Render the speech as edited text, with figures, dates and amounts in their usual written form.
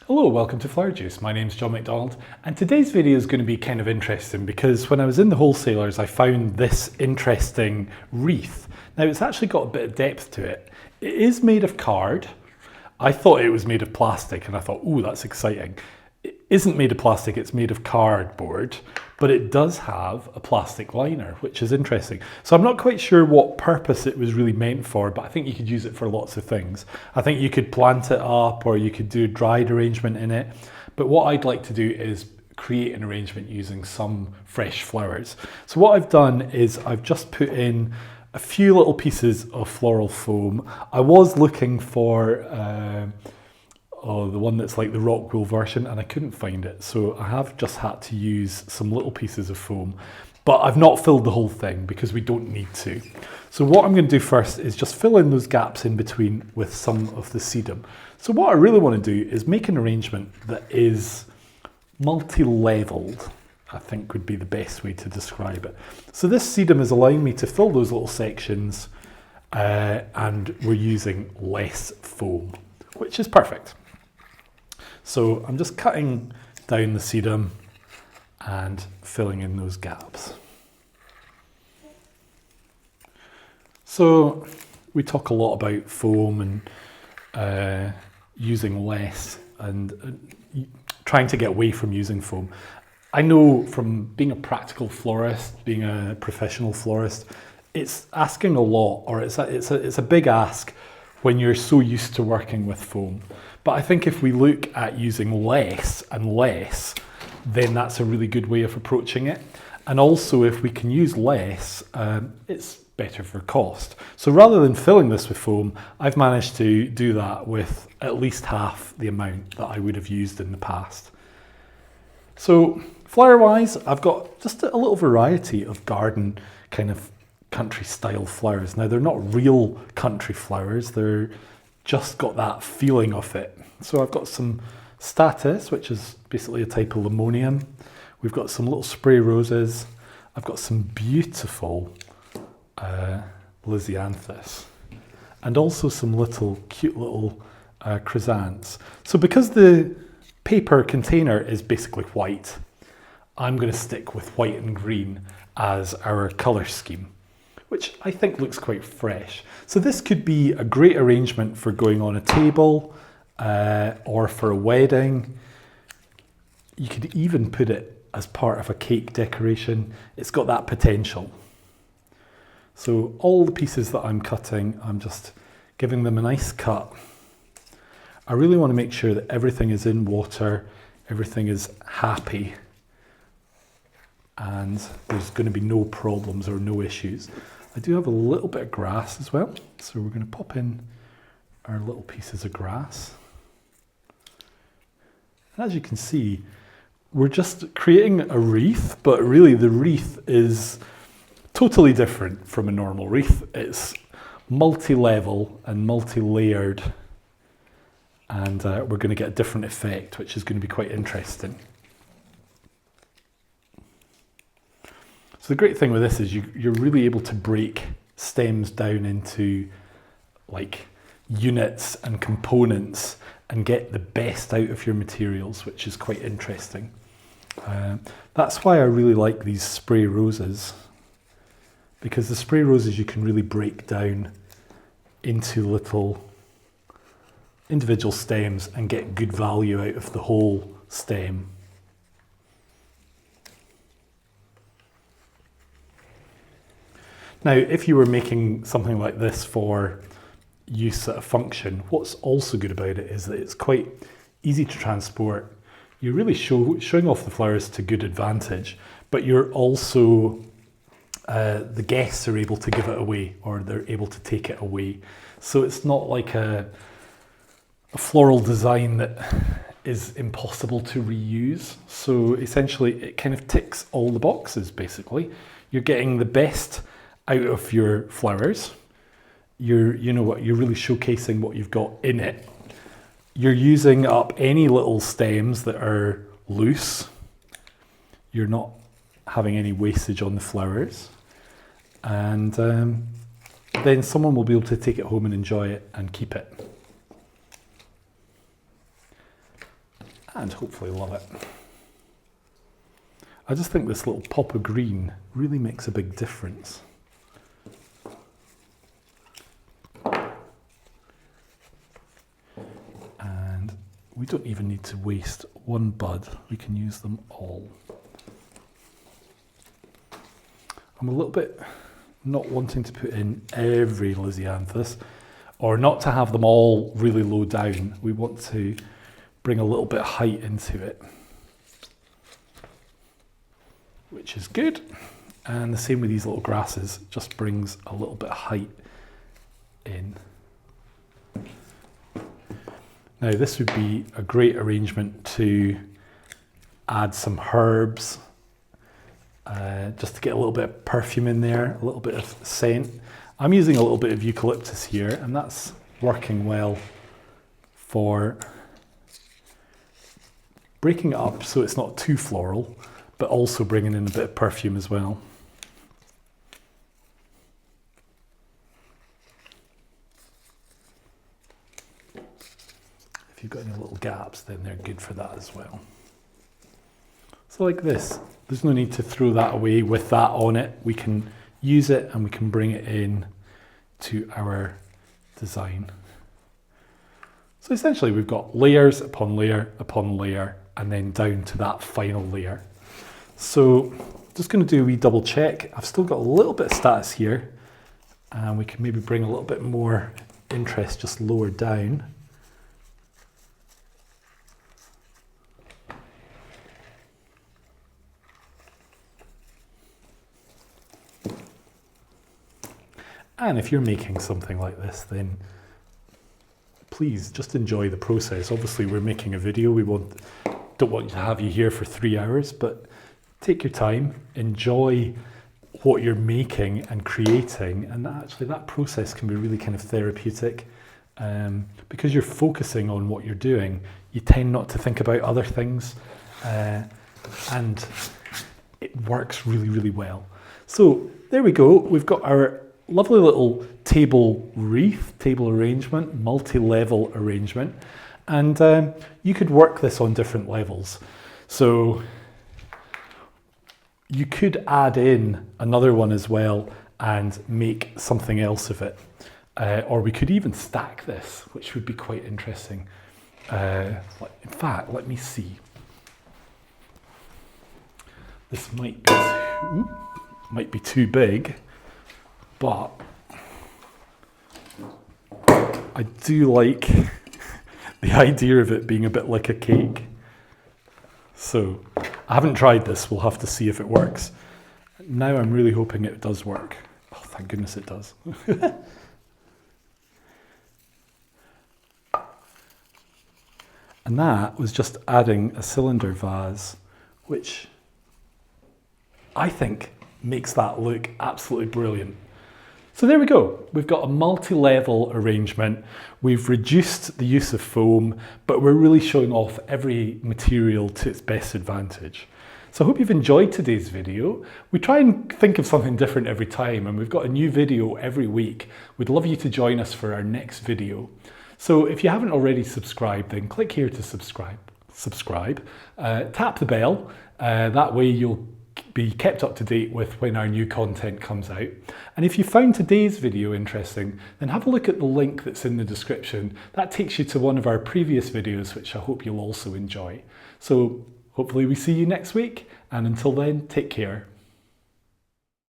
Hello, welcome to Flower Juice. My name's John McDonald, and today's video is going to be kind of interesting because when I was in the wholesalers I found this interesting wreath. Now it's actually got a bit of depth to it. It is made of card. I thought it was made of plastic and I thought, ooh, that's exciting. It isn't made of plastic, it's made of cardboard, but it does have a plastic liner, which is interesting. So I'm not quite sure what purpose it was really meant for, but I think you could use it for lots of things. I think you could plant it up or you could do a dried arrangement in it. But what I'd like to do is create an arrangement using some fresh flowers. So what I've done is I've just put in a few little pieces of floral foam. I was looking for the one that's like the rock wool version, and I couldn't find it, so I have just had to use some little pieces of foam, but I've not filled the whole thing because we don't need to. So what I'm going to do first is just fill in those gaps in between with some of the sedum. So what I really want to do is make an arrangement that is multi-leveled, I think would be the best way to describe it. So this sedum is allowing me to fill those little sections and we're using less foam, which is perfect. So I'm just cutting down the sedum and filling in those gaps. So we talk a lot about foam and using less and trying to get away from using foam. I know from being a practical florist, being a professional florist, it's asking a lot, or it's a big ask when you're so used to working with foam. But I think if we look at using less and less, then that's a really good way of approaching it. And also if we can use less, it's better for cost. So rather than filling this with foam, I've managed to do that with at least half the amount that I would have used in the past. So flower-wise, I've got just a little variety of garden kind of country style flowers. Now they're not real country flowers, they're just got that feeling of it. So I've got some statice, which is basically a type of limonium. We've got some little spray roses. I've got some beautiful lisianthus, and also some cute little chrysanthemums. So because the paper container is basically white, I'm going to stick with white and green as our colour scheme, which I think looks quite fresh. So this could be a great arrangement for going on a table or for a wedding. You could even put it as part of a cake decoration. It's got that potential. So all the pieces that I'm cutting, I'm just giving them a nice cut. I really want to make sure that everything is in water, everything is happy, and there's going to be no problems or no issues. I do have a little bit of grass as well, so we're going to pop in our little pieces of grass. And as you can see, we're just creating a wreath, but really the wreath is totally different from a normal wreath. It's multi-level and multi-layered, and we're going to get a different effect, which is going to be quite interesting. So the great thing with this is you're really able to break stems down into like units and components and get the best out of your materials, which is quite interesting. That's why I really like these spray roses, because the spray roses you can really break down into little individual stems and get good value out of the whole stem. Now, if you were making something like this for use at a function, what's also good about it is that it's quite easy to transport. You're really showing off the flowers to good advantage, but you're also, the guests are able to give it away, or they're able to take it away. So it's not like a floral design that is impossible to reuse. So essentially it kind of ticks all the boxes basically. You're getting the best out of your flowers. You're really showcasing what you've got in it. You're using up any little stems that are loose. You're not having any wastage on the flowers. And then someone will be able to take it home and enjoy it and keep it. and hopefully love it. I just think this little pop of green really makes a big difference. And we don't even need to waste one bud, we can use them all. I'm a little bit not wanting to put in every lisianthus, or not to have them all really low down. We want to bring a little bit of height into it, which is good. And the same with these little grasses, just brings a little bit of height in. Now this would be a great arrangement to add some herbs, just to get a little bit of perfume in there, a little bit of scent. I'm using a little bit of eucalyptus here, and that's working well for breaking it up so it's not too floral, but also bringing in a bit of perfume as well. If you've got any little gaps, then they're good for that as well. So like this, there's no need to throw that away with that on it. We can use it and we can bring it in to our design. So essentially we've got layers upon layer upon layer and then down to that final layer. So just going to do a wee double check. I've still got a little bit of statice here, and we can maybe bring a little bit more interest just lower down. And if you're making something like this, then please just enjoy the process. Obviously we're making a video, don't want to have you here for 3 hours, but take your time, enjoy what you're making and creating, and actually that process can be really kind of therapeutic. Because you're focusing on what you're doing, you tend not to think about other things, and it works really, really well. So there we go, we've got our lovely little table wreath, table arrangement, multi-level arrangement, and you could work this on different levels. So you could add in another one as well and make something else of it, or we could even stack this, which would be quite interesting. In fact, let me see. This might be too big, but I do like the idea of it being a bit like a cake. So I haven't tried this, we'll have to see if it works. Now I'm really hoping it does work. Oh, thank goodness it does. And that was just adding a cylinder vase, which I think makes that look absolutely brilliant. So there we go, we've got a multi-level arrangement, we've reduced the use of foam, but we're really showing off every material to its best advantage. So I hope you've enjoyed today's video. We try and think of something different every time, and we've got a new video every week. We'd love you to join us for our next video. So if you haven't already subscribed, then click here to subscribe. Tap the bell, that way you'll be kept up to date with when our new content comes out. And if you found today's video interesting, then have a look at the link that's in the description. That takes you to one of our previous videos, which I hope you'll also enjoy. So hopefully we see you next week, and until then, take care.